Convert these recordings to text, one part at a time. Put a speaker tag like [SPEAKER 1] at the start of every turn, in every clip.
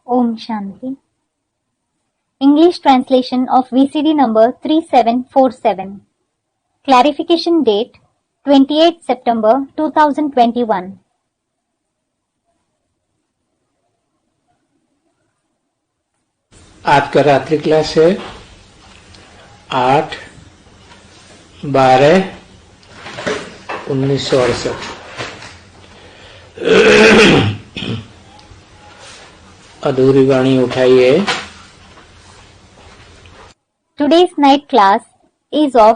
[SPEAKER 1] Om Shanti. English translation of VCD number 3747. Clarification date 28 September 2021.
[SPEAKER 2] आज का रात्रि class है 8/12/1968। अधूरी वाणी उठाइए।
[SPEAKER 1] Today's night class is of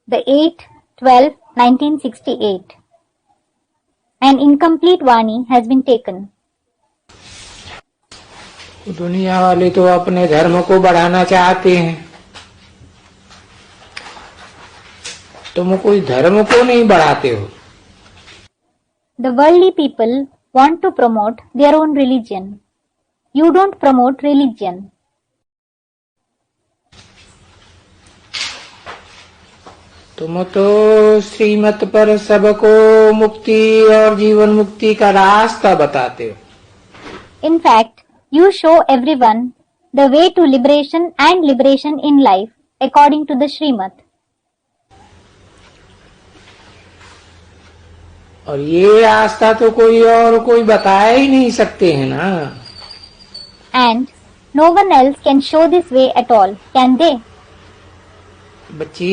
[SPEAKER 1] the 8/12/1968. An incomplete Vani has been taken.
[SPEAKER 2] दुनिया वाले तो अपने धर्म को बढ़ाना चाहते हैं, तुम कोई धर्म को नहीं बढ़ाते हो।
[SPEAKER 1] The worldly people want to promote their own religion. You don't promote religion.
[SPEAKER 2] तुम तो श्रीमत पर सबको मुक्ति और जीवन मुक्ति का रास्ता बताते हो।
[SPEAKER 1] In fact, you show everyone the way to liberation and liberation in life according to the Srimad.
[SPEAKER 2] और ये रास्ता तो कोई बताया ही नहीं सकते हैं ना।
[SPEAKER 1] And no one else can show this way at all, can they?
[SPEAKER 2] बच्ची,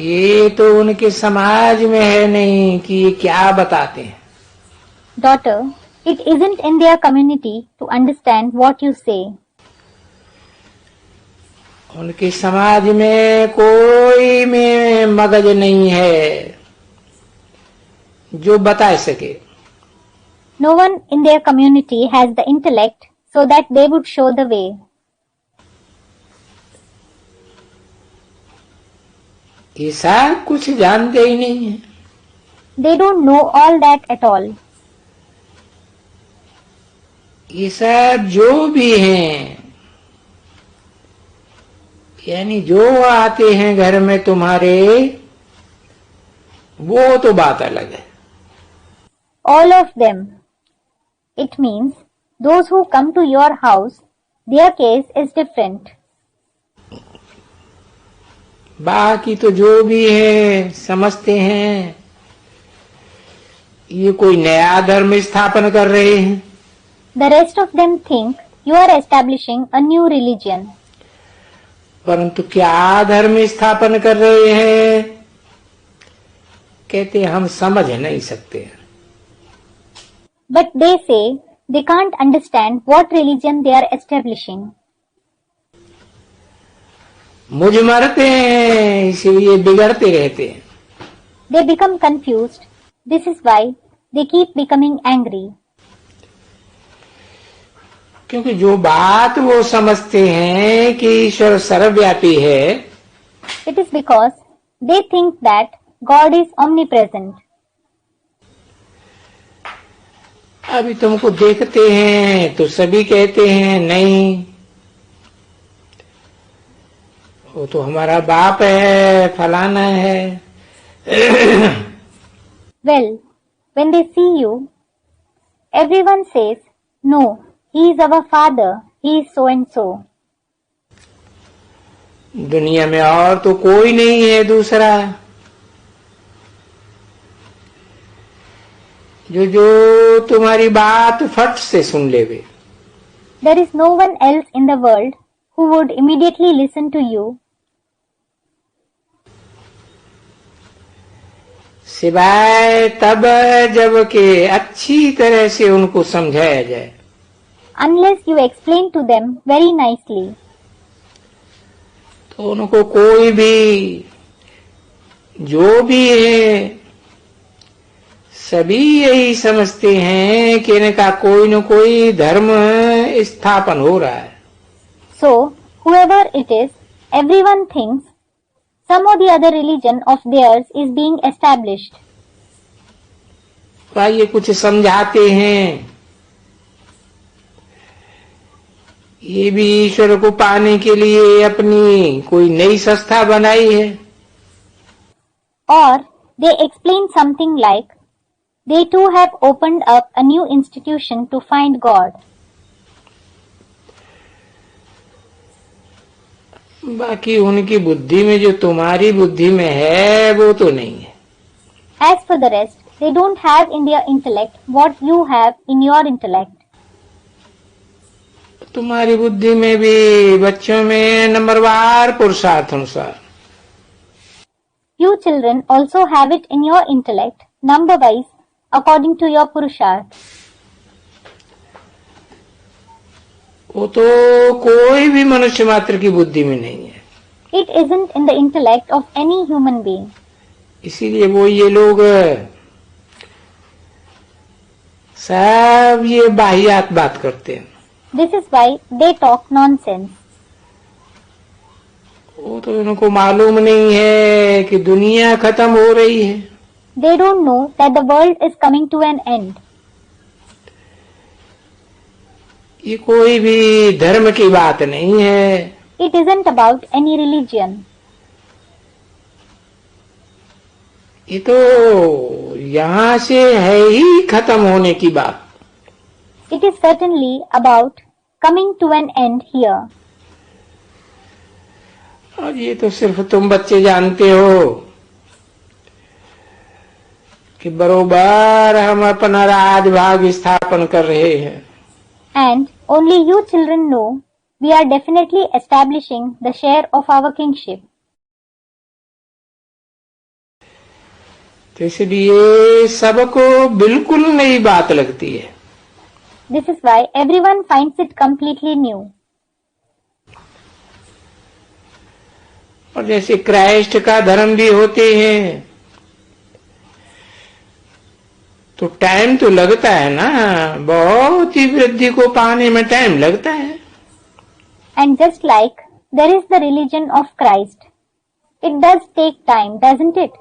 [SPEAKER 2] ये तो उनके समाज में है नहीं कि ये क्या बताते हैं।
[SPEAKER 1] Daughter, it isn't in their community to understand what you say.
[SPEAKER 2] उनके समाज में कोई में मगज नहीं है जो बता सके।
[SPEAKER 1] No one in their community has the intellect so that they would show the way.
[SPEAKER 2] ये सब कुछ जानते ही नहीं है।
[SPEAKER 1] They don't know all that at all.
[SPEAKER 2] ये सब जो भी हैं, यानी जो आते हैं घर में तुम्हारे, वो तो बात अलग है।
[SPEAKER 1] All of them. It means those who come to your house, their case is different.
[SPEAKER 2] बाकी तो जो भी है समझते हैं ये कोई नया धर्म स्थापन कर रहे हैं।
[SPEAKER 1] The rest of them think you are establishing a new religion.
[SPEAKER 2] परंतु क्या धर्म स्थापन कर रहे हैं, कहते हम समझ नहीं सकते।
[SPEAKER 1] But they say they can't understand what religion they are establishing.
[SPEAKER 2] मुझ मरते हैं इसलिए बिगड़ते रहते हैं।
[SPEAKER 1] They become confused. This is why they keep becoming angry.
[SPEAKER 2] क्योंकि जो बात वो समझते हैं कि ईश्वर सर्वव्यापी है,
[SPEAKER 1] It is because they think that God is omnipresent.
[SPEAKER 2] अभी तुमको देखते हैं तो सभी कहते हैं नहीं, वो तो हमारा बाप है, फलाना है।
[SPEAKER 1] Well, when they see you, everyone says, no, he is our father, he is so and so.
[SPEAKER 2] दुनिया में और तो कोई नहीं है दूसरा जो तुम्हारी बात फट से सुन लेवे।
[SPEAKER 1] There is no one else in the world who would immediately listen to you.
[SPEAKER 2] सिवाय तब जब के अच्छी तरह से उनको समझाया जाए।
[SPEAKER 1] Unless you explain to them very nicely.
[SPEAKER 2] तो उनको कोई भी जो भी है सभी यही समझते हैं कि इनका कोई न कोई धर्म स्थापन हो रहा है।
[SPEAKER 1] So, whoever it is, everyone thinks some or the other religion of theirs is being established.
[SPEAKER 2] तो ये कुछ समझाते हैं, ये भी ईश्वर को पाने के लिए अपनी कोई नई संस्था बनाई है।
[SPEAKER 1] Or they explain something like they too have opened up a new institution to find God.
[SPEAKER 2] बाकी उनकी बुद्धि में जो तुम्हारी बुद्धि में है वो तो नहीं है।
[SPEAKER 1] As for the rest, they don't have in their intellect what you have in your intellect.
[SPEAKER 2] तुम्हारी बुद्धि में भी बच्चों में नंबरवार पुरुषार्थ अनुसार।
[SPEAKER 1] You children also have it in your intellect, number-wise, according to your purusharth.
[SPEAKER 2] वो तो कोई भी मनुष्य मात्र की बुद्धि में नहीं है।
[SPEAKER 1] It isn't in the intellect of any human being.
[SPEAKER 2] इसीलिए वो ये लोग सब ये बाहियात बात करते हैं।
[SPEAKER 1] This is why they talk nonsense.
[SPEAKER 2] वो तो उनको मालूम नहीं है कि दुनिया खत्म हो रही है।
[SPEAKER 1] They don't know that the world is coming to an end.
[SPEAKER 2] ये कोई भी धर्म की बात नहीं है।
[SPEAKER 1] It isn't about any religion.
[SPEAKER 2] ये तो यहाँ से है ही खत्म होने की बात।
[SPEAKER 1] It is certainly about coming to an end here.
[SPEAKER 2] और ये तो सिर्फ तुम बच्चे जानते हो कि बरोबर हम अपना राजभाग स्थापन कर रहे हैं।
[SPEAKER 1] And only you children know we are definitely establishing the share of our kingship.
[SPEAKER 2] तो इसलिए सबको बिल्कुल नई बात लगती है।
[SPEAKER 1] This is why everyone finds it completely new.
[SPEAKER 2] और जैसे क्राइस्ट का धर्म भी होते हैं तो टाइम तो लगता है ना, बहुत ही वृद्धि को पाने में टाइम लगता है।
[SPEAKER 1] And just like there is the religion of Christ, it does take time, doesn't it?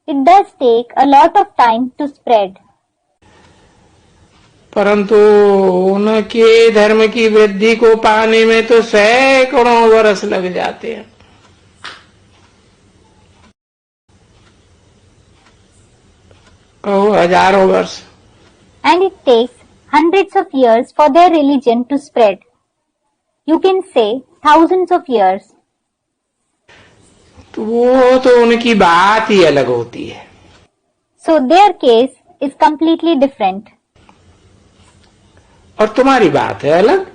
[SPEAKER 1] It does take a lot of time to spread.
[SPEAKER 2] परंतु उनके धर्म की वृद्धि को पाने में तो सैकड़ों वर्ष लग जाते हैं। कहो हजारों वर्ष।
[SPEAKER 1] And it takes hundreds of years for their religion to spread. You can say thousands of years.
[SPEAKER 2] तो वो तो उनकी बात ही अलग होती है।
[SPEAKER 1] So their case is completely different.
[SPEAKER 2] और तुम्हारी बात है अलग।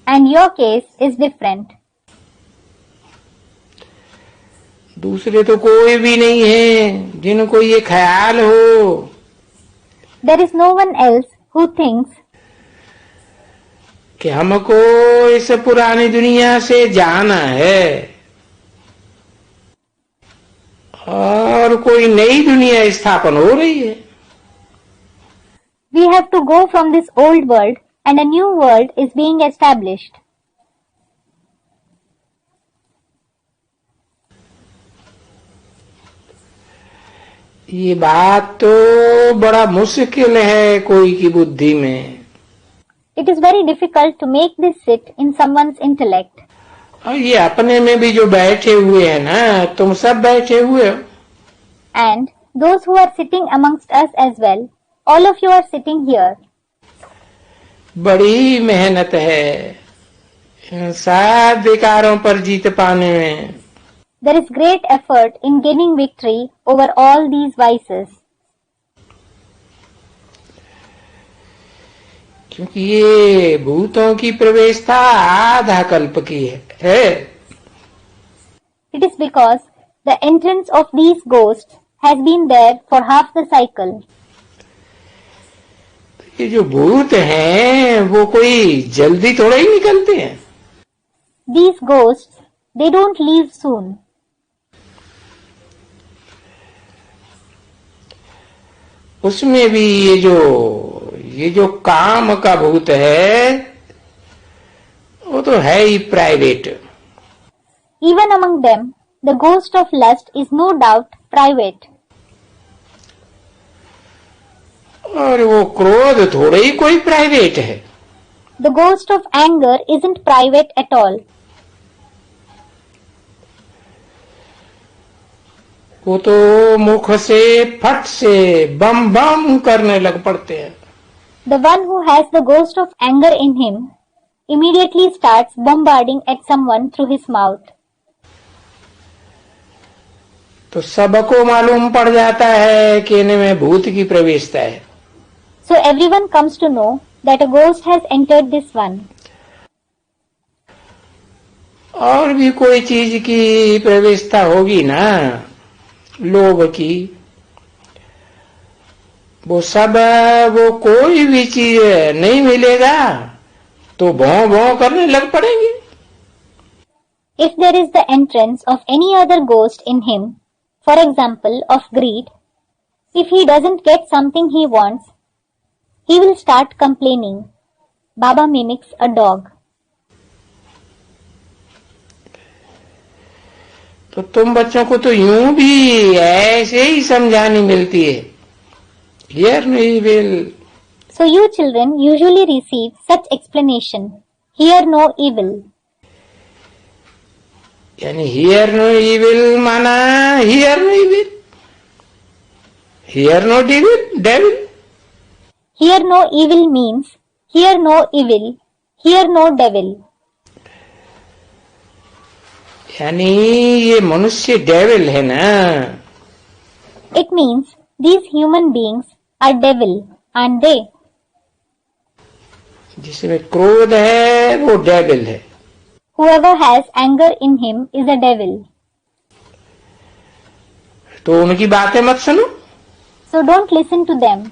[SPEAKER 1] And your case is different.
[SPEAKER 2] दूसरे तो कोई भी नहीं है जिनको ये ख्याल हो।
[SPEAKER 1] There is no one else who thinks
[SPEAKER 2] कि हमको इस पुरानी दुनिया से जाना है और कोई नई दुनिया स्थापन हो रही है।
[SPEAKER 1] we have to go from this old world and a new world is being established.
[SPEAKER 2] ये बात तो बड़ा मुश्किल है कोई की बुद्धि में।
[SPEAKER 1] It is very difficult to make this sit in someone's intellect.
[SPEAKER 2] और ये अपने में भी जो बैठे हुए हैं ना, तुम सब बैठे हुए हो।
[SPEAKER 1] And those who are sitting amongst us as well, all of you are sitting here.
[SPEAKER 2] बड़ी मेहनत है सब विकारों पर जीत पाने में।
[SPEAKER 1] There is great effort in gaining victory over all these vices.
[SPEAKER 2] क्योंकि ये भूतों की प्रवेशता आधा कल्प की है।
[SPEAKER 1] It is because the entrance of these ghosts has been there for half the cycle.
[SPEAKER 2] ये जो भूत हैं वो कोई जल्दी थोड़ा ही निकलते हैं।
[SPEAKER 1] These ghosts, they don't leave soon.
[SPEAKER 2] उसमें भी ये जो काम का भूत है वो तो है ही private.
[SPEAKER 1] Even among them, the ghost of lust is no doubt private.
[SPEAKER 2] और वो क्रोध थोड़ा ही कोई प्राइवेट है।
[SPEAKER 1] The ghost of anger isn't private at all.
[SPEAKER 2] वो तो मुख से फट से बम बम करने लग पड़ते हैं।
[SPEAKER 1] The one who has the ghost of anger in him immediately starts bombarding at someone through his mouth.
[SPEAKER 2] तो सबको मालूम पड़ जाता है कि इनमें भूत की प्रवेशता है।
[SPEAKER 1] So everyone comes to know that a ghost has entered this one.
[SPEAKER 2] और भी कोई चीज की प्रवेशता होगी ना, लोभ की, वो सब, वो कोई भी चीज नहीं मिलेगा तो भौं भौं करने लग पड़ेंगे।
[SPEAKER 1] If there is the entrance of any other ghost in him, for example of greed, if he doesn't get something he wants, he will start complaining. Baba mimics a dog.
[SPEAKER 2] तो तुम बच्चों को तो यूं भी ऐसे ही समझानी मिलती है, hear no evil.
[SPEAKER 1] So you children usually receive such explanation. Hear no evil.
[SPEAKER 2] यानी हियर नो इविल माना hear no evil, hear no devil devil.
[SPEAKER 1] Hear no evil means hear no evil, hear no devil.
[SPEAKER 2] यानी ये मनुष्य devil है ना।
[SPEAKER 1] It means these human beings are devil, aren't they?
[SPEAKER 2] जिसमें क्रोध है वो डेविल है।
[SPEAKER 1] Whoever has anger in him is a devil.
[SPEAKER 2] तो उनकी बातें मत सुनो।
[SPEAKER 1] So don't listen to them.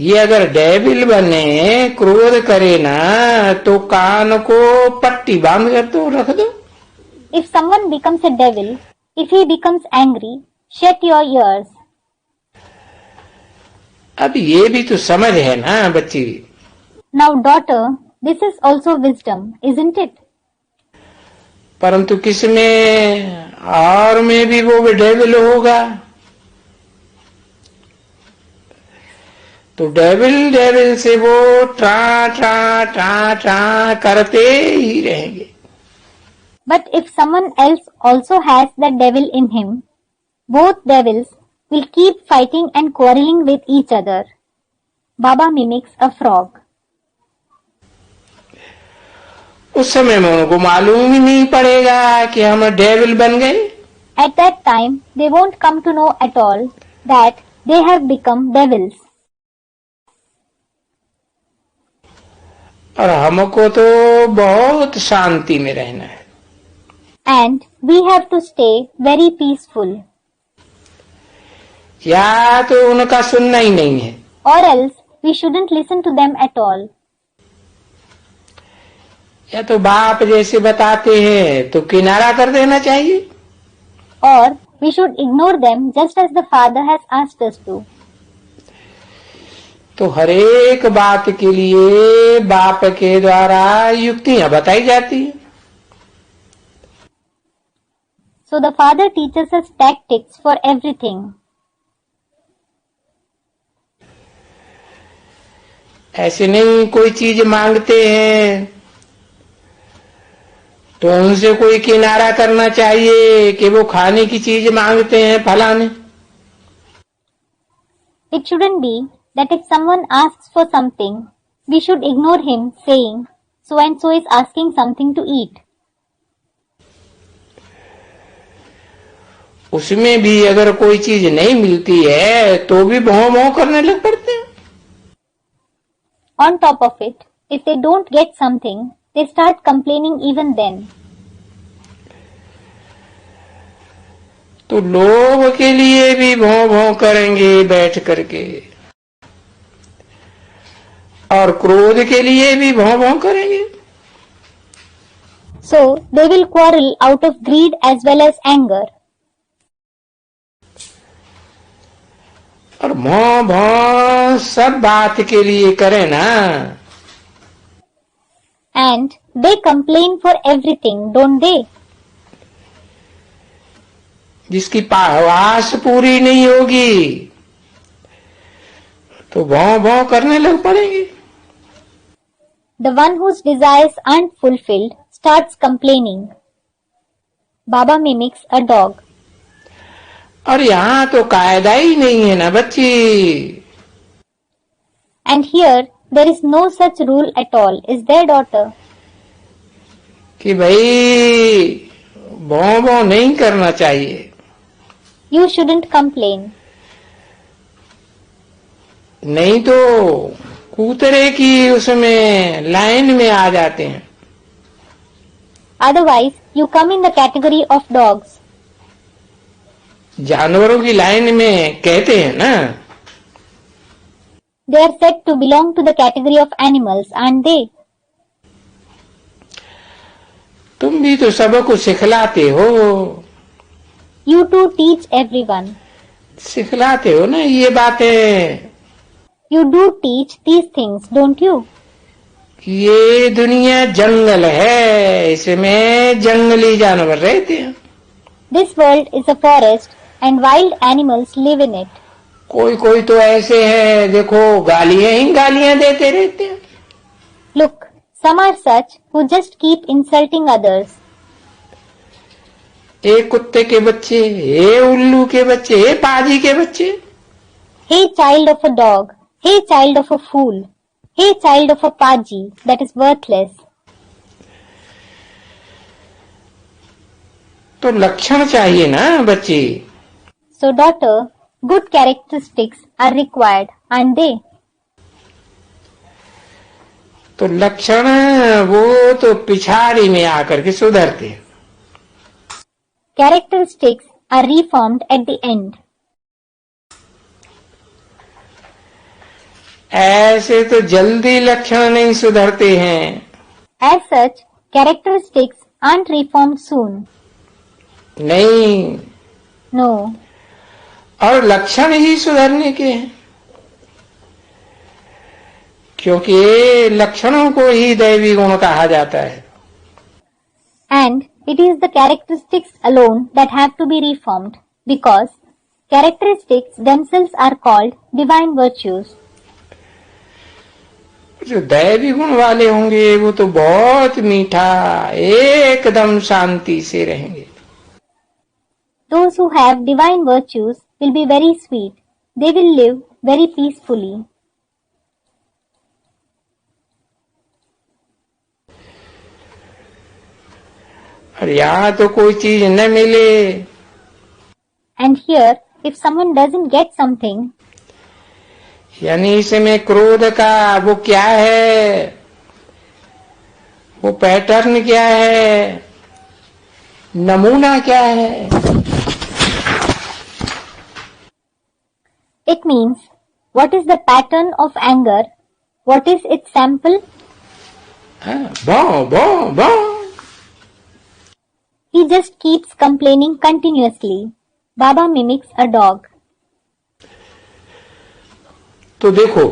[SPEAKER 2] ये अगर डेविल बने, क्रोध करे ना, तो कान को पट्टी बांध कर तो रख दो।
[SPEAKER 1] If someone becomes a devil, if he becomes angry, shut your ears.
[SPEAKER 2] अब ये भी तो समझ है ना बच्ची।
[SPEAKER 1] Now daughter, this is also wisdom, isn't it?
[SPEAKER 2] परंतु किसमें और में भी वो डेविल होगा, तो डेविल डेविल से वो ट्रा ट्रा ट्रा ट्रा करते ही रहेंगे।
[SPEAKER 1] But if someone else also has the devil in him, both devils will keep fighting and quarreling with each other. Baba mimics a frog.
[SPEAKER 2] उस समय में उनको मालूम ही नहीं पड़ेगा कि हम डेविल बन गए।
[SPEAKER 1] At that time, they won't come to know at all that they have become devils.
[SPEAKER 2] और हमको तो बहुत शांति में रहना है।
[SPEAKER 1] And we have to stay very peaceful.
[SPEAKER 2] या तो उनका सुनना ही नहीं है,
[SPEAKER 1] Or else we shouldn't listen to them at all.
[SPEAKER 2] या तो बाप जैसे बताते हैं तो किनारा कर देना चाहिए।
[SPEAKER 1] Or we should ignore them just as the Father has asked us to.
[SPEAKER 2] तो हर एक बात के लिए बाप के द्वारा युक्तियां बताई जाती है।
[SPEAKER 1] So the Father teaches us tactics for everything.
[SPEAKER 2] ऐसे नहीं कोई चीज मांगते हैं तो उनसे कोई किनारा करना चाहिए कि वो खाने की चीज मांगते हैं फलाने।
[SPEAKER 1] It shouldn't be that if someone asks for something, we should ignore him saying, so and so is asking something to eat.
[SPEAKER 2] उसमें भी अगर कोई चीज नहीं मिलती है तो भी भौं भौं करने लग पड़ते हैं।
[SPEAKER 1] On top of it, if they don't get something, they start complaining even then.
[SPEAKER 2] तो लोभ के लिए भी भौं भौं करेंगे बैठ करके, और क्रोध के लिए भी भौं भौं करेंगे।
[SPEAKER 1] So they will quarrel out of greed as well as anger.
[SPEAKER 2] और भौं भौं सब बात के लिए करें ना,
[SPEAKER 1] And they complain for everything, don't they?
[SPEAKER 2] जिसकी आस पूरी नहीं होगी तो भौं भौं करने लग पड़ेंगे।
[SPEAKER 1] The one whose desires aren't fulfilled starts complaining. Baba mimics a dog.
[SPEAKER 2] और यहाँ तो कायदा ही नहीं है ना बच्ची।
[SPEAKER 1] And here there is no such rule at all, is there, daughter?
[SPEAKER 2] कि भाई भौं भौं नहीं करना चाहिए।
[SPEAKER 1] You shouldn't complain.
[SPEAKER 2] नहीं तो कूतरे की उसमें लाइन में आ जाते हैं।
[SPEAKER 1] Otherwise, you come in the category of dogs.
[SPEAKER 2] जानवरों की लाइन में कहते हैं ना,
[SPEAKER 1] They are said to belong to the category of animals, aren't they?
[SPEAKER 2] तुम भी तो सबको सिखलाते हो।
[SPEAKER 1] You too teach everyone.
[SPEAKER 2] सिखलाते हो ना ये बातें।
[SPEAKER 1] You do teach these things, don't you?
[SPEAKER 2] ये दुनिया जंगल है, इसमें जंगली जानवर रहते हैं।
[SPEAKER 1] This world is a forest and wild animals live in it.
[SPEAKER 2] कोई कोई तो ऐसे हैं, देखो गालियां ही गालियां देते रहते हैं।
[SPEAKER 1] Look, some are such who just keep insulting others.
[SPEAKER 2] एक कुत्ते के बच्चे, ये उल्लू के बच्चे, ये पाजी के बच्चे।
[SPEAKER 1] Hey child of a dog, hey child of a fool, hey child of a paji that is worthless.
[SPEAKER 2] तो लक्षण चाहिए ना बच्ची।
[SPEAKER 1] So daughter, good characteristics are required, aren't they?
[SPEAKER 2] तो लक्षण वो तो पिछाड़ी में आकर के सुधरते।
[SPEAKER 1] Characteristics are reformed at the end.
[SPEAKER 2] ऐसे तो जल्दी लक्षण नहीं सुधरते हैं।
[SPEAKER 1] As such, characteristics aren't reformed soon.
[SPEAKER 2] नहीं,
[SPEAKER 1] No.
[SPEAKER 2] और लक्षण ही सुधरने के हैं, क्योंकि लक्षणों को ही दैवी गुण कहा जाता है।
[SPEAKER 1] And it is the characteristics alone that have to be reformed, because characteristics themselves are called divine virtues.
[SPEAKER 2] जो दैवी गुण वाले होंगे वो तो बहुत मीठा, एकदम शांति से रहेंगे।
[SPEAKER 1] Those who have divine virtues will be very sweet. They will live very peacefully.
[SPEAKER 2] और यहाँ तो कोई चीज न मिले,
[SPEAKER 1] And here, if someone doesn't get something,
[SPEAKER 2] यानी इसमें क्रोध का वो क्या है, वो पैटर्न क्या है, नमूना क्या है।
[SPEAKER 1] it means what is the pattern of anger, what is its sample.
[SPEAKER 2] भौं भौं भौं।
[SPEAKER 1] He just keeps complaining continuously. Baba mimics a dog.
[SPEAKER 2] तो देखो,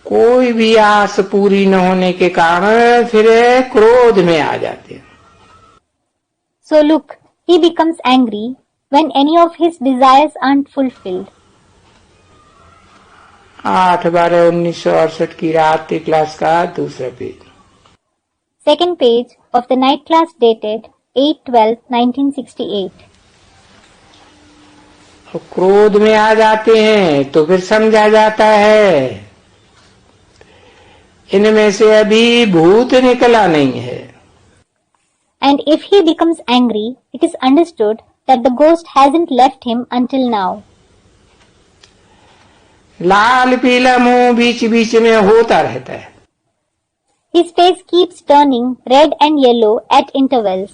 [SPEAKER 2] कोई भी आस पूरी न होने के कारण फिर क्रोध में आ जाते हैं।
[SPEAKER 1] So look, he becomes angry when any of his desires aren't fulfilled.
[SPEAKER 2] 8/12/1968 की रात की क्लास का दूसरा page.
[SPEAKER 1] Second page of the night class dated 8/12/1968.
[SPEAKER 2] और क्रोध में आ जाते हैं तो फिर समझा जाता है इनमें से अभी भूत निकला नहीं है।
[SPEAKER 1] And if he becomes angry, it is understood that the ghost hasn't left him until now.
[SPEAKER 2] लाल पीला मुंह बीच बीच में होता रहता है।
[SPEAKER 1] His face keeps turning red and yellow at intervals.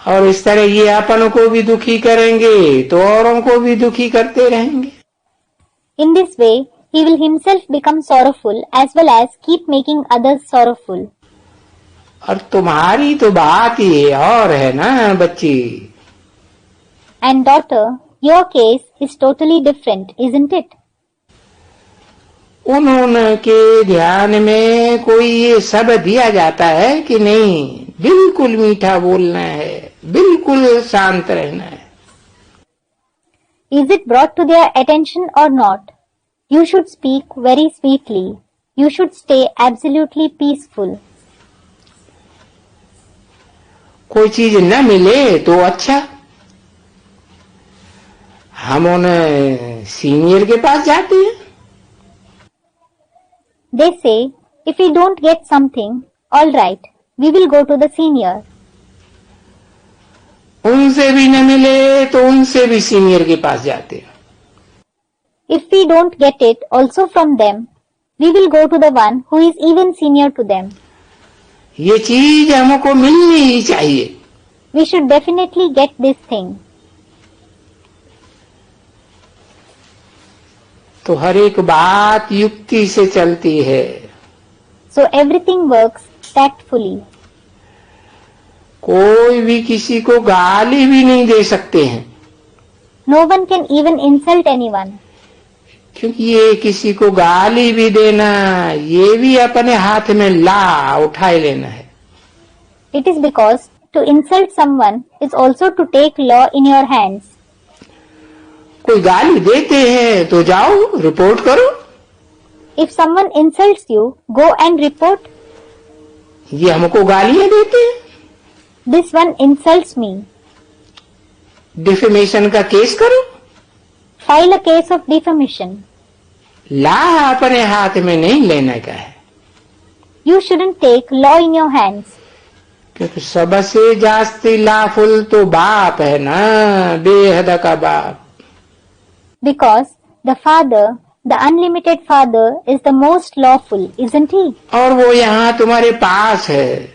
[SPEAKER 2] और इस तरह ये अपन को भी दुखी करेंगे तो औरों को भी दुखी करते रहेंगे।
[SPEAKER 1] In this way, he will himself become sorrowful as well as keep making others sorrowful.
[SPEAKER 2] और तुम्हारी तो बात ये और है ना बच्ची।
[SPEAKER 1] And daughter, your case is totally different, isn't it?
[SPEAKER 2] उन्होंने के ध्यान में कोई ये सब दिया जाता है कि नहीं, बिल्कुल मीठा बोलना है, बिल्कुल शांत रहना है।
[SPEAKER 1] Is it brought to their attention or not? You should speak very sweetly. You should stay absolutely peaceful.
[SPEAKER 2] कोई चीज न मिले तो अच्छा, हम उन्हें सीनियर के पास जाते हैं।
[SPEAKER 1] They say, if we don't get something All right, we will go to the senior.
[SPEAKER 2] उनसे भी न मिले तो उनसे भी सीनियर के पास जाते हैं।
[SPEAKER 1] If we don't get it also from them, we will go to the one who is even senior to them.
[SPEAKER 2] ये चीज हमको मिलनी ही चाहिए।
[SPEAKER 1] We should definitely get this thing.
[SPEAKER 2] तो हर एक बात युक्ति से चलती है।
[SPEAKER 1] So everything works tactfully.
[SPEAKER 2] कोई भी किसी को गाली भी नहीं दे सकते हैं,
[SPEAKER 1] No one can even insult anyone.
[SPEAKER 2] क्योंकि ये किसी को गाली भी देना, ये भी अपने हाथ में ला उठाए लेना है।
[SPEAKER 1] It is because to insult someone is also to take law in your hands.
[SPEAKER 2] कोई गाली देते हैं तो जाओ रिपोर्ट करो।
[SPEAKER 1] If someone insults you, go and report.
[SPEAKER 2] ये हमको गालियां देते हैं,
[SPEAKER 1] This one insults me.
[SPEAKER 2] Defamation का केस करो।
[SPEAKER 1] File a case of defamation.
[SPEAKER 2] ला अपने हाथ में नहीं लेने का है,
[SPEAKER 1] You shouldn't take law in your hands.
[SPEAKER 2] क्योंकि सबसे जास्ती लाफुल तो बाप है ना, बेहद का बाप।
[SPEAKER 1] Because the Father, the unlimited Father, is the most lawful, isn't he?
[SPEAKER 2] और वो यहाँ तुम्हारे पास है।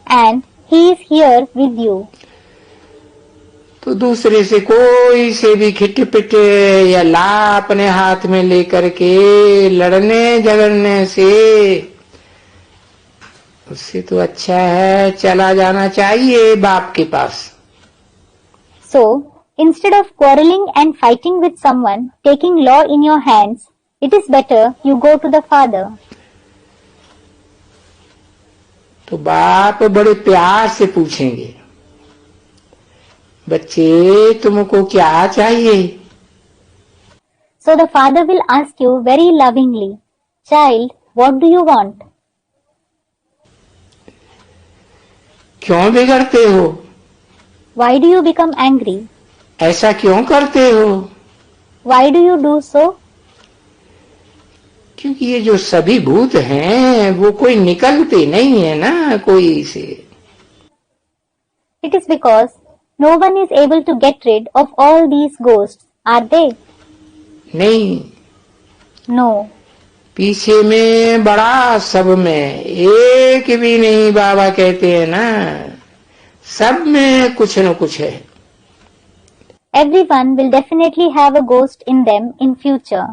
[SPEAKER 1] And he is here with you.
[SPEAKER 2] तो दूसरे से कोई से भी खिट-पिट या ला अपने हाथ में लेकर के लड़ने झगड़ने से, उससे तो अच्छा है चला जाना चाहिए बाप के पास।
[SPEAKER 1] So, instead of quarreling and fighting with someone, taking law in your hands, it is better you go to the Father.
[SPEAKER 2] तो बाप बड़े प्यार से पूछेंगे, बच्चे तुमको क्या चाहिए?
[SPEAKER 1] So the Father will ask you very lovingly, Child, what do you want?
[SPEAKER 2] क्यों बिगड़ते हो?
[SPEAKER 1] Why do you become angry?
[SPEAKER 2] ऐसा क्यों करते हो?
[SPEAKER 1] Why do you do so?
[SPEAKER 2] क्योंकि ये जो सभी भूत हैं वो कोई निकलते नहीं है ना कोई से।
[SPEAKER 1] It is because no one is able to get rid of all these ghosts, are they?
[SPEAKER 2] नहीं,
[SPEAKER 1] No.
[SPEAKER 2] पीछे में बड़ा सब में एक भी नहीं, बाबा कहते हैं ना, सब में कुछ न कुछ है।
[SPEAKER 1] Everyone will definitely have a ghost in them in future.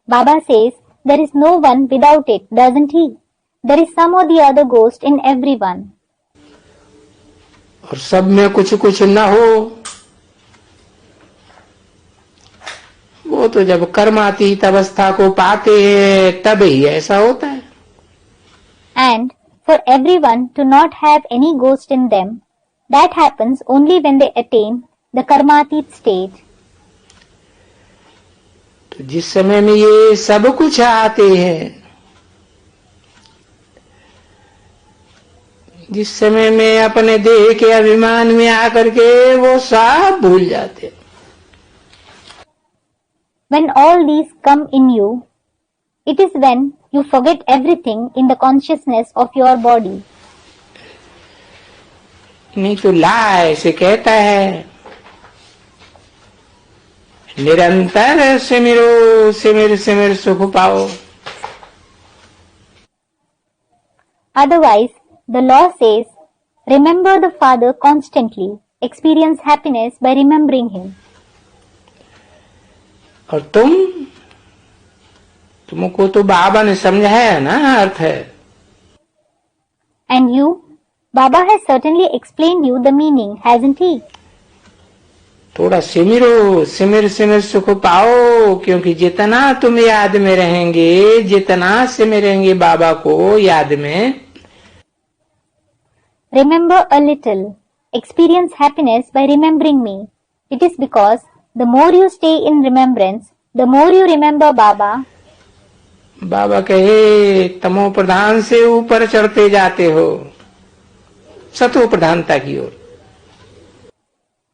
[SPEAKER 1] Baba says there is no one without it, doesn't he? There is some or the other ghost in everyone.
[SPEAKER 2] और सब में कुछ कुछ न हो, वो तो जब कर्मातीत अवस्था को पाते हैं तब ही ऐसा होता है।
[SPEAKER 1] And for everyone to not have any ghost in them, that happens only when they attain the karmatit stage.
[SPEAKER 2] तो जिस समय में ये सब कुछ आते हैं, जिस समय में अपने देह के अभिमान में आकर के वो सब भूल जाते हैं।
[SPEAKER 1] When all these come in you, it is when you forget everything in the consciousness of your body.
[SPEAKER 2] नहीं तो ला ऐसे कहता है, निरंतर सिमरो सिमिर सिमिर सुख पाओ।
[SPEAKER 1] Otherwise, the law says, remember the Father constantly, experience happiness by remembering Him.
[SPEAKER 2] और तुमको तो बाबा ने समझाया ना अर्थ है।
[SPEAKER 1] And you, Baba has certainly explained you the meaning, hasn't he?
[SPEAKER 2] थोड़ा सिमिरो सिमिर सिमिर सुख पाओ, क्योंकि जितना तुम याद में रहेंगे, जितना सिमरेंगे बाबा को याद में,
[SPEAKER 1] Remember a little, experience happiness by remembering me. It is because the more you stay in remembrance, the more you remember Baba.
[SPEAKER 2] बाबा कहे तमो प्रधान से ऊपर चढ़ते जाते हो सतो प्रधानता की ओर।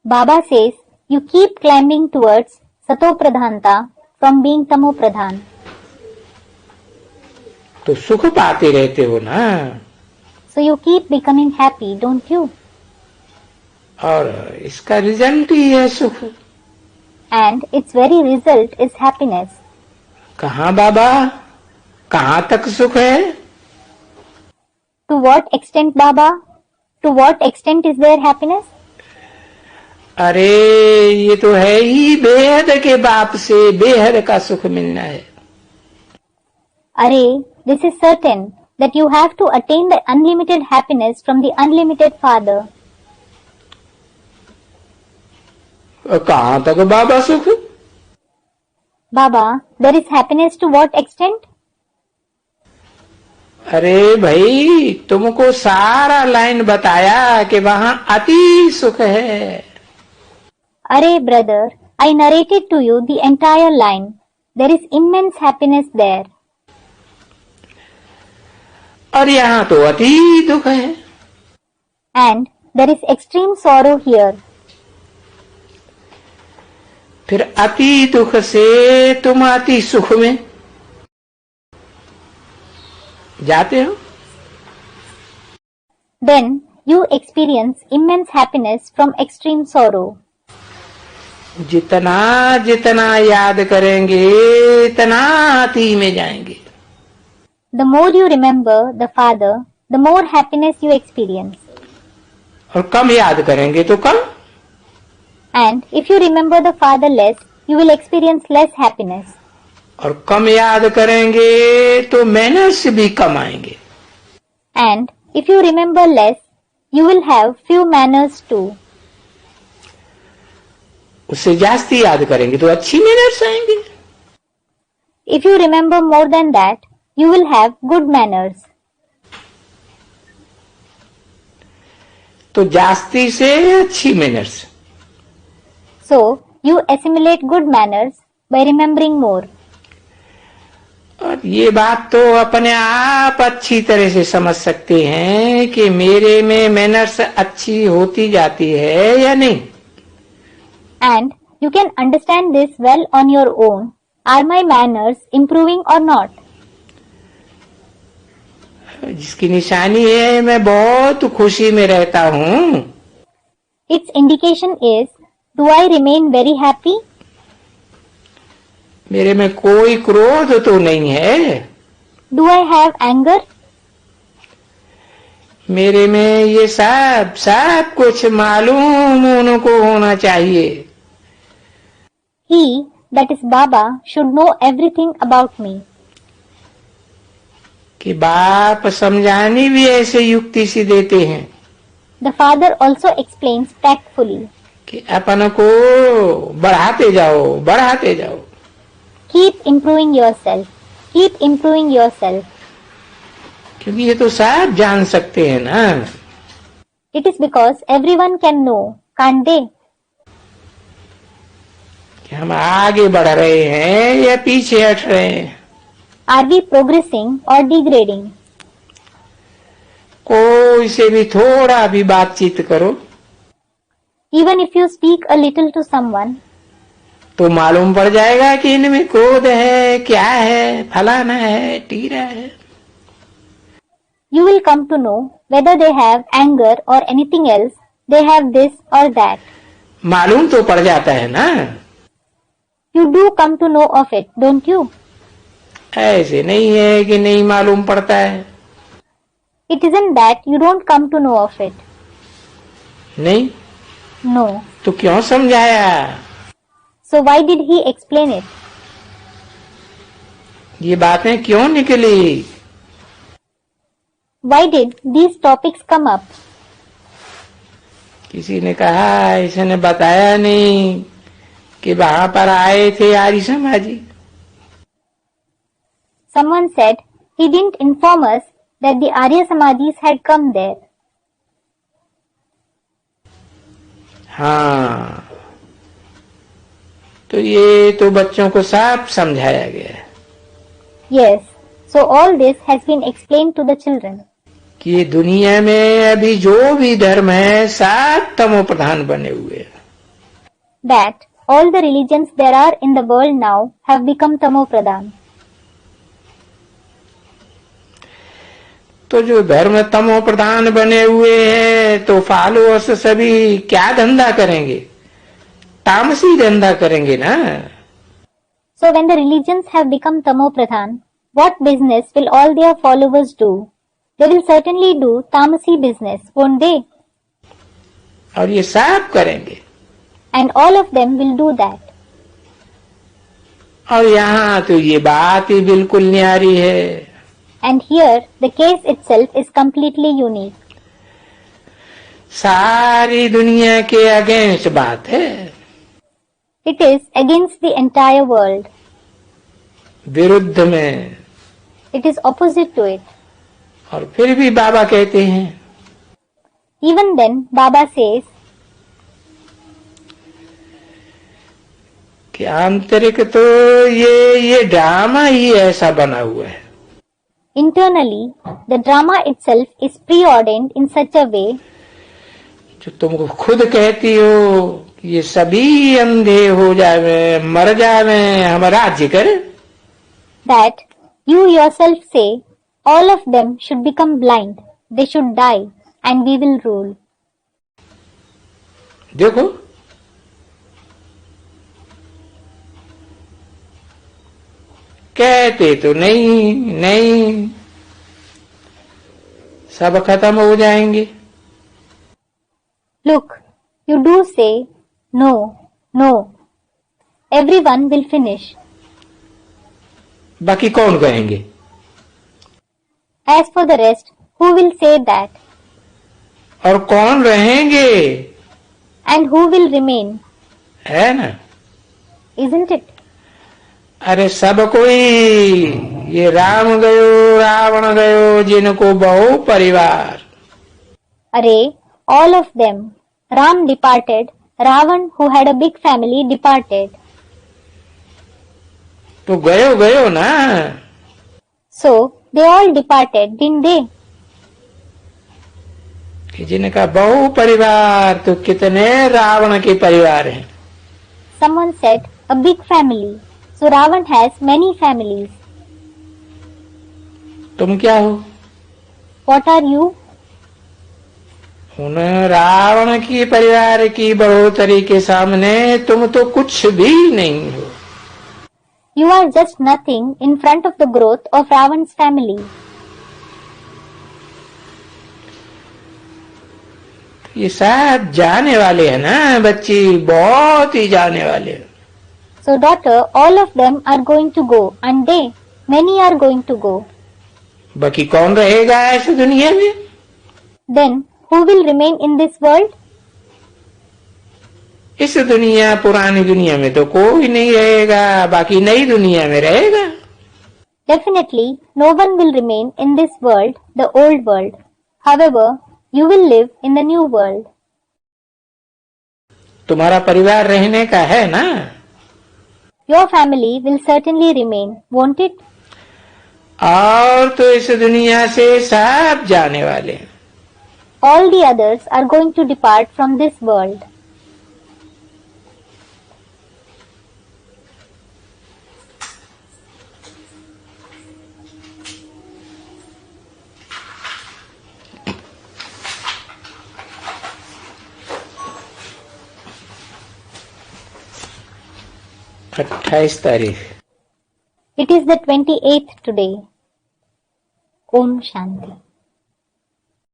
[SPEAKER 1] Baba says, you keep climbing towards Sato Pradhanta from being Tamo Pradhan.
[SPEAKER 2] तो सुख पाते रहते हो ना।
[SPEAKER 1] So you keep becoming happy, don't you?
[SPEAKER 2] और इसका रिजल्ट ही है सुख।
[SPEAKER 1] And its very result is happiness.
[SPEAKER 2] कहाँ बाबा, कहाँ तक सुख है?
[SPEAKER 1] To what extent, Baba? To what extent is there happiness?
[SPEAKER 2] अरे ये तो है ही बेहद के बाप से बेहद का सुख मिलना है।
[SPEAKER 1] Arey, this is certain that you have to attain the unlimited happiness from the unlimited Father.
[SPEAKER 2] कहाँ तक बाबा सुख?
[SPEAKER 1] Baba, there is happiness to what extent?
[SPEAKER 2] अरे भाई तुमको सारा लाइन बताया कि वहाँ अति सुख है।
[SPEAKER 1] Arey, brother, I narrated to you the entire line. There is immense happiness there.
[SPEAKER 2] और यहाँ तो अति दुख है।
[SPEAKER 1] And there is extreme sorrow here.
[SPEAKER 2] फिर अति दुख से तुम अति सुख में जाते हो।
[SPEAKER 1] Then you experience immense happiness from extreme sorrow.
[SPEAKER 2] जितना जितना याद करेंगे इतना अति में जाएंगे।
[SPEAKER 1] The more you remember the Father, the more happiness you experience.
[SPEAKER 2] और कम याद करेंगे तो कम।
[SPEAKER 1] And if you remember the Father less, you will experience less happiness.
[SPEAKER 2] और कम याद करेंगे तो मैनर्स भी कम आएंगे।
[SPEAKER 1] And if you remember less, you will have few manners too.
[SPEAKER 2] उससे जास्ती याद करेंगे तो अच्छी मैनर्स आएंगे।
[SPEAKER 1] If you remember more than that, you will have good manners.
[SPEAKER 2] तो जास्ती से अच्छी manners.
[SPEAKER 1] So, you assimilate good manners by remembering more.
[SPEAKER 2] और ये बात तो अपने आप अच्छी तरह से समझ सकते हैं कि मेरे में मैनर्स अच्छी होती जाती है या नहीं।
[SPEAKER 1] And you can understand this well on your own. Are my manners improving or not?
[SPEAKER 2] जिसकी निशानी है मैं बहुत खुशी में रहता हूँ।
[SPEAKER 1] Its indication is, do I remain very happy?
[SPEAKER 2] मेरे में कोई क्रोध तो नहीं है।
[SPEAKER 1] Do I have anger?
[SPEAKER 2] मेरे में ये सब कुछ मालूम उनको होना चाहिए।
[SPEAKER 1] He, that is Baba, should know everything about me.
[SPEAKER 2] कि बाप समझाने भी ऐसे युक्ति से देते हैं
[SPEAKER 1] The Father also explains tactfully.
[SPEAKER 2] कि अपन को बढ़ाते जाओ।
[SPEAKER 1] Keep improving yourself. Keep improving yourself.
[SPEAKER 2] क्योंकि ये तो सब जान सकते हैं ना।
[SPEAKER 1] It is because everyone can know, can't they?
[SPEAKER 2] कि हम आगे बढ़ रहे हैं या पीछे हट रहे हैं।
[SPEAKER 1] Are we progressing or degrading?
[SPEAKER 2] कोई से भी थोड़ा भी बातचीत करो
[SPEAKER 1] Even if you speak a little to someone,
[SPEAKER 2] तो मालूम पड़ जाएगा कि इनमें क्रोध है, क्या है, फलाना है, टीरा है।
[SPEAKER 1] you will come to know whether they have anger or anything else, they have this or that.
[SPEAKER 2] मालूम तो पड़ जाता है ना।
[SPEAKER 1] You do come to know of it, don't you?
[SPEAKER 2] ऐसे नहीं है कि नहीं मालूम पड़ता है।
[SPEAKER 1] It isn't that you don't come to know of it.
[SPEAKER 2] नहीं
[SPEAKER 1] No.
[SPEAKER 2] तो क्यों समझाया?
[SPEAKER 1] So why did he explain it?
[SPEAKER 2] ये बातें क्यों निकली?
[SPEAKER 1] Why did these topics come up?
[SPEAKER 2] किसी ने कहा इसने बताया नहीं कि वहां पर आए थे आर्य समाजी।
[SPEAKER 1] Someone said he didn't inform us that the Arya Samadhis had come there.
[SPEAKER 2] हाँ, तो ये तो बच्चों को साफ समझाया गया है
[SPEAKER 1] Yes, so all this has been explained to the children.
[SPEAKER 2] कि ये दुनिया में अभी जो भी धर्म है सब तमो प्रधान बने हुए हैं।
[SPEAKER 1] That all the religions there are in the world now have become Tamo Pradhan.
[SPEAKER 2] तो जो धर्म तमो प्रधान बने हुए हैं तो फॉलोअर्स सभी क्या धंधा करेंगे? तामसी धंधा करेंगे ना।
[SPEAKER 1] So when the religions have become tamo pradhan, what business will all their followers do? They will certainly do tamasi business, won't they?
[SPEAKER 2] और ये सब करेंगे।
[SPEAKER 1] And all of them will do that.
[SPEAKER 2] और यहाँ तो ये बात ही बिल्कुल न्यारी है।
[SPEAKER 1] And here the case itself is completely unique.
[SPEAKER 2] सारी दुनिया के अगेंस्ट बात है।
[SPEAKER 1] It is against the entire world.
[SPEAKER 2] विरुद्ध में।
[SPEAKER 1] It is opposite to it.
[SPEAKER 2] और फिर भी बाबा कहते हैं,
[SPEAKER 1] Even then, Baba says,
[SPEAKER 2] कि आंतरिक तो ये ड्रामा ही ऐसा बना हुआ है।
[SPEAKER 1] internally, the drama itself is preordained in such a way
[SPEAKER 2] जो तुमको खुद कहती हो कि ये सभी अंधे हो जावे, मर जावे, हम राज्य करें।
[SPEAKER 1] that you yourself say, all of them should become blind, they should die, and we will rule.
[SPEAKER 2] देखो, कहते तो नहीं सब खत्म हो जाएंगे।
[SPEAKER 1] Look, you do say, no, everyone will finish.
[SPEAKER 2] बाकी कौन कहेंगे?
[SPEAKER 1] As for the rest, who will say that?
[SPEAKER 2] और कौन रहेंगे?
[SPEAKER 1] And who will remain?
[SPEAKER 2] है ना?
[SPEAKER 1] Isn't it?
[SPEAKER 2] अरे सब कोई, ये राम गयो, रावण गयो, जिनको बहु परिवार।
[SPEAKER 1] Array, all of them. Ram departed, Ravan who had a big family departed.
[SPEAKER 2] तो गयो ना।
[SPEAKER 1] So, they all departed, didn't they?
[SPEAKER 2] कि जिनका बहु परिवार, तो कितने रावण के परिवार हैं।
[SPEAKER 1] Someone said, a big family. So Ravan has many families.
[SPEAKER 2] तुम क्या हो?
[SPEAKER 1] What are you?
[SPEAKER 2] उन रावण की परिवार की बढ़ोतरी के सामने तुम तो कुछ भी नहीं हो।
[SPEAKER 1] You are just nothing in front of the growth of Ravan's family.
[SPEAKER 2] ये सब जाने वाले हैं ना बच्ची, बहुत ही जाने वाले हैं।
[SPEAKER 1] So daughter, all of them are going to go, and they, many are going to go.
[SPEAKER 2] बाकी कौन रहेगा इस दुनिया में?
[SPEAKER 1] Then, who will remain in this world?
[SPEAKER 2] इस दुनिया, पुरानी दुनिया में तो कोई नहीं रहेगा, बाकी नई दुनिया में रहेगा।
[SPEAKER 1] Definitely, no one will remain in this world, the old world. However, you will live in the new world.
[SPEAKER 2] तुम्हारा परिवार रहने का है ना?
[SPEAKER 1] Your family will certainly remain, won't it?
[SPEAKER 2] और तो इस दुनिया से सब जाने वाले हैं।
[SPEAKER 1] All the others are going to depart from this world.
[SPEAKER 2] तारीख।
[SPEAKER 1] It is the 28th today. Om Shanti.